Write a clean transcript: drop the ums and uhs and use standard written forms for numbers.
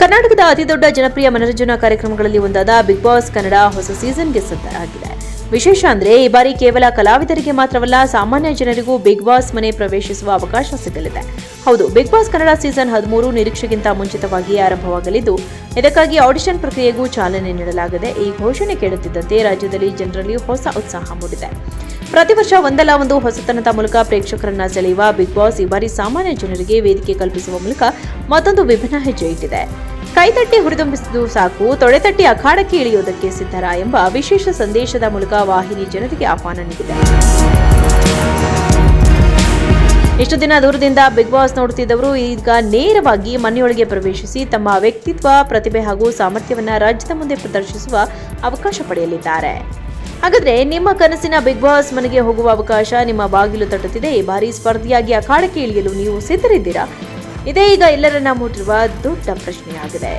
ಕರ್ನಾಟಕದ ಅತಿದೊಡ್ಡ ಜನಪ್ರಿಯ ಮನರಂಜನಾ ಕಾರ್ಯಕ್ರಮಗಳಲ್ಲಿ ಒಂದಾದ ಬಿಗ್ ಬಾಸ್ ಕನ್ನಡ ಹೊಸ ಸೀಸನ್ಗೆ ಸಜ್ಜಾಗಿದೆ. ವಿಶೇಷ ಅಂದ್ರೆ ಈ ಬಾರಿ ಕೇವಲ ಕಲಾವಿದರಿಗೆ ಮಾತ್ರವಲ್ಲ, ಸಾಮಾನ್ಯ ಜನರಿಗೂ ಬಿಗ್ ಬಾಸ್ ಮನೆ ಪ್ರವೇಶಿಸುವ ಅವಕಾಶ ಸಿಗಲಿದೆ. ಹೌದು, ಬಿಗ್ ಬಾಸ್ ಕನ್ನಡ ಸೀಸನ್ 13 ನಿರೀಕ್ಷೆಗಿಂತ ಮುಂಚಿತವಾಗಿಯೇ ಆರಂಭವಾಗಲಿದ್ದು, ಇದಕ್ಕಾಗಿ ಆಡಿಷನ್ ಪ್ರಕ್ರಿಯೆಗೂ ಚಾಲನೆ ನೀಡಲಾಗಿದೆ. ಈ ಘೋಷಣೆ ಕೇಳುತ್ತಿದ್ದಂತೆ ರಾಜ್ಯದಲ್ಲಿ ಜನರಲ್ಲಿ ಹೊಸ ಉತ್ಸಾಹ ಮೂಡಿದೆ. ಪ್ರತಿ ವರ್ಷ ಒಂದಲ್ಲ ಒಂದು ಹೊಸತನದ ಮೂಲಕ ಪ್ರೇಕ್ಷಕರನ್ನ ಸೆಳೆಯುವ ಬಿಗ್ ಬಾಸ್ ಈ ಬಾರಿ ಸಾಮಾನ್ಯ ಜನರಿಗೆ ವೇದಿಕೆ ಕಲ್ಪಿಸುವ ಮೂಲಕ ಮತ್ತೊಂದು ವಿಭಿನ್ನ ಹೆಜ್ಜೆ ಇಟ್ಟಿದೆ. ಕೈತಟ್ಟಿ ಹುರಿದುಂಬಿಸಿದ್ದು ಸಾಕು, ತೊಡೆತಟ್ಟಿ ಅಖಾಡಕ್ಕೆ ಇಳಿಯುವುದಕ್ಕೆ ಸಿದ್ಧರ ಎಂಬ ವಿಶೇಷ ಸಂದೇಶದ ಮೂಲಕ ವಾಹಿನಿ ಜನರಿಗೆ ಆಹ್ವಾನ ನೀಡಿದೆ. ಇಷ್ಟು ದಿನ ದೂರದಿಂದ ಬಿಗ್ ಬಾಸ್ ನೋಡುತ್ತಿದ್ದವರು ಈಗ ನೇರವಾಗಿ ಮನೆಯೊಳಗೆ ಪ್ರವೇಶಿಸಿ ತಮ್ಮ ವ್ಯಕ್ತಿತ್ವ, ಪ್ರತಿಭೆ ಹಾಗೂ ಸಾಮರ್ಥ್ಯವನ್ನ ರಾಜ್ಯದ ಮುಂದೆ ಪ್ರದರ್ಶಿಸುವ ಅವಕಾಶ ಪಡೆಯಲಿದ್ದಾರೆ. ಹಾಗಾದ್ರೆ ನಿಮ್ಮ ಕನಸಿನ ಬಿಗ್ ಬಾಸ್ ಮನೆಗೆ ಹೋಗುವ ಅವಕಾಶ ನಿಮ್ಮ ಬಾಗಿಲು ತಟ್ಟುತ್ತಿದೆ. ಈ ಬಾರಿ ಸ್ಪರ್ಧಿಯಾಗಿ ಅಖಾಡಕ್ಕೆ ಇಳಿಯಲು ನೀವು ಸಿದ್ಧರಿದ್ದೀರಾ? ಇದೇ ಈಗ ಎಲ್ಲರನ್ನ ಮೂಡಿರುವ ದೊಡ್ಡ ಪ್ರಶ್ನೆಯಾಗಿದೆ.